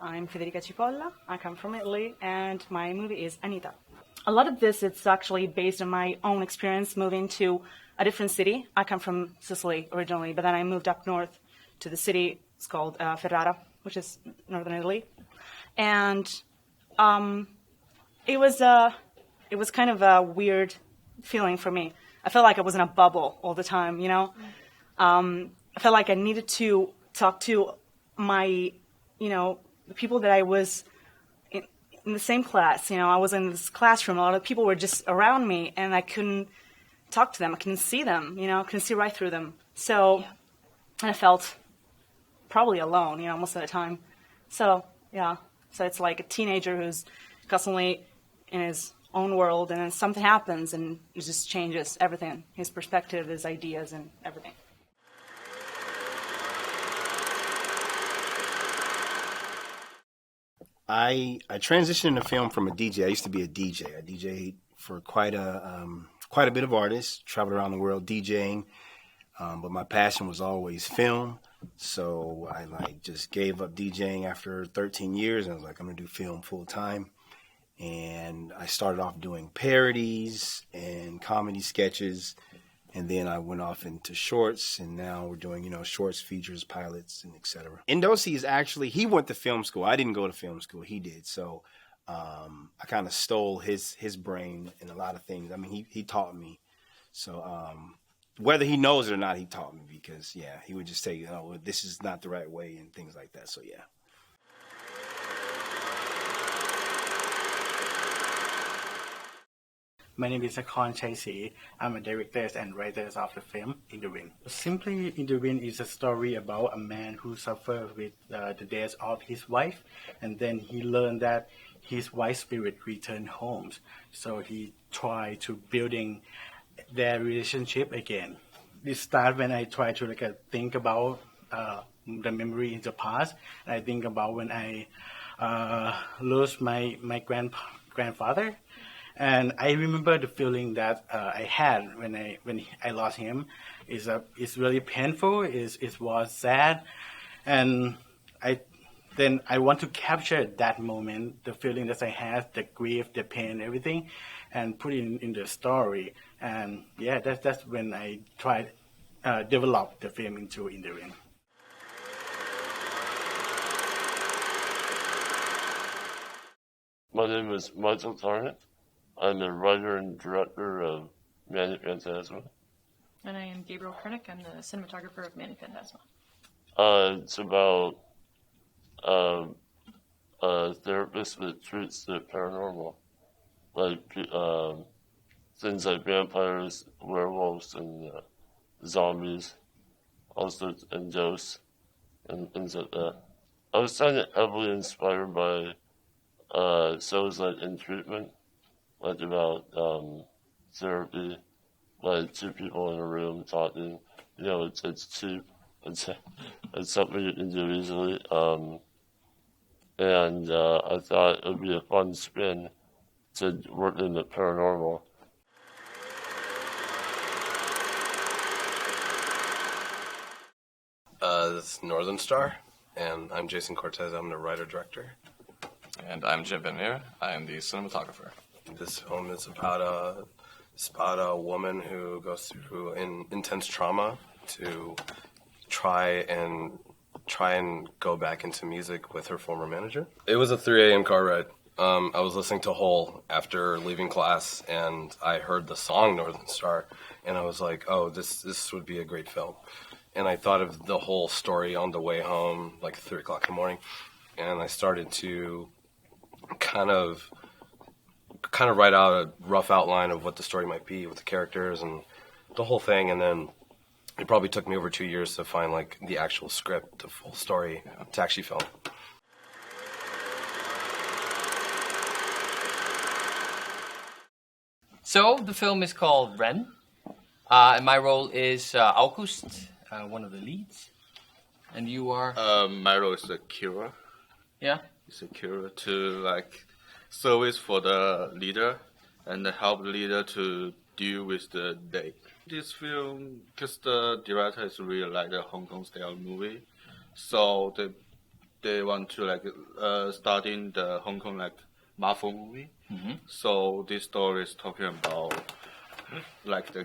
I'm Federica Cipolla. I come from Italy, and my movie is Anita. A lot of this, it's actually based on my own experience moving to a different city. I come from Sicily originally, but then I moved up north to the city. It's called Ferrara, which is northern Italy. And it was kind of a weird feeling for me. I felt like I was in a bubble all the time, you know? I felt like I needed to talk to my, the people that I was in the same class. I was in this classroom. A lot of people were just around me, and I couldn't talk to them. I couldn't see them, I couldn't see right through them. So I felt probably alone, most of the time. So, yeah. So it's like a teenager who's constantly in his own world, and then something happens, and it just changes everything. His perspective, his ideas, and everything. I transitioned into film from a DJ. I used to be a DJ. I DJed for quite a bit of artists, traveled around the world DJing, but my passion was always film. So I just gave up DJing after 13 years, and I was like, I'm gonna do film full time. And I started off doing parodies and comedy sketches, and then I went off into shorts, and now we're doing, shorts, features, pilots, and etc. Indosi is actually, he went to film school. I didn't go to film school. He did. So I kind of stole his brain in a lot of things. I mean, he taught me. So whether he knows it or not, he taught me because, he would just say, this is not the right way and things like that. So, yeah. My name is Akon. I'm a director and writer of the film In the Wind. Simply, In the Wind is a story about a man who suffered with the death of his wife, and then he learned that his wife's spirit returned home. So he tried to building their relationship again. This started when I try to think about the memory in the past. And I think about when I lost my grandfather. And I remember the feeling that I had when I lost him. It's really painful. It was sad, and I want to capture that moment, the feeling that I had, the grief, the pain, everything, and put it in the story. And that's when I tried develop the film into In the Wind. My name is Michael Tarnett. I'm the writer and director of Manic Phantasma. And I am Gabriel Kernick. I'm the cinematographer of Manic Phantasma. It's about a therapist that treats the paranormal, like things like vampires, werewolves, and zombies, also and ghosts, and things like that. I was kind of heavily inspired by shows like In Treatment, like about therapy, like two people in a room talking. It's cheap. It's something you can do easily. And I thought it would be a fun spin to work in the paranormal. This is Northern Star, and I'm Jason Cortez. I'm the writer-director. And I'm Jim Van Meer. I am the cinematographer. This film is about a woman who goes through intense trauma to try and go back into music with her former manager. It was a 3 a.m. car ride. I was listening to Hole after leaving class, and I heard the song Northern Star, and I was like, oh, this would be a great film. And I thought of the whole story on the way home, like 3 o'clock in the morning, and I started to kind of write out a rough outline of what the story might be with the characters and the whole thing, and then it probably took me over 2 years to find the actual script, the full story to actually film. So the film is called Ren, and my role is August, one of the leads, and you are. My role is the Kira. Yeah. It's a Kira to service for the leader and help the leader to deal with the day. This film, because the director is really like a Hong Kong style movie, so they want to like start in the Hong Kong like mafia movie. So this story is talking about like the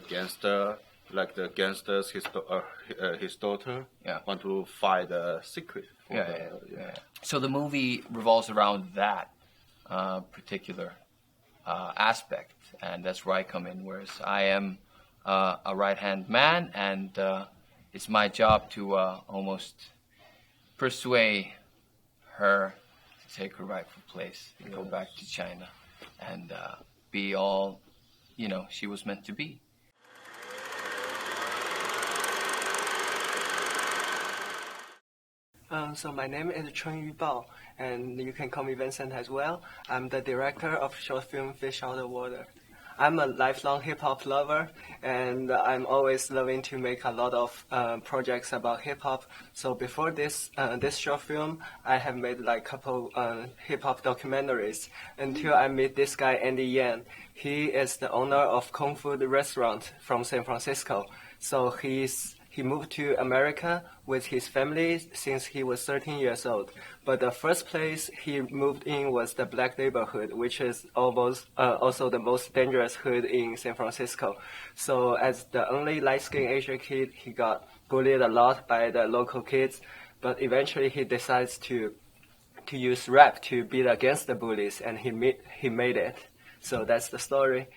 gangster's his daughter want to find a secret. So the movie revolves around that particular aspect, and that's where I come in. Whereas I am a right-hand man, and it's my job to almost persuade her to take her rightful place and go back to China and be all, she was meant to be. So my name is Chun Yu Bao, and you can call me Vincent as well. I'm the director of short film Fish Out of Water. I'm a lifelong hip-hop lover, and I'm always loving to make a lot of projects about hip-hop. So before this short film, I have made like a couple hip-hop documentaries until I met this guy, Andy Yan. He is the owner of Kung Fu restaurant from San Francisco. So he moved to America with his family since he was 13 years old. But the first place he moved in was the black neighborhood, which is also the most dangerous hood in San Francisco. So as the only light-skinned Asian kid, he got bullied a lot by the local kids. But eventually he decides to use rap to beat against the bullies, and he made it. So that's the story.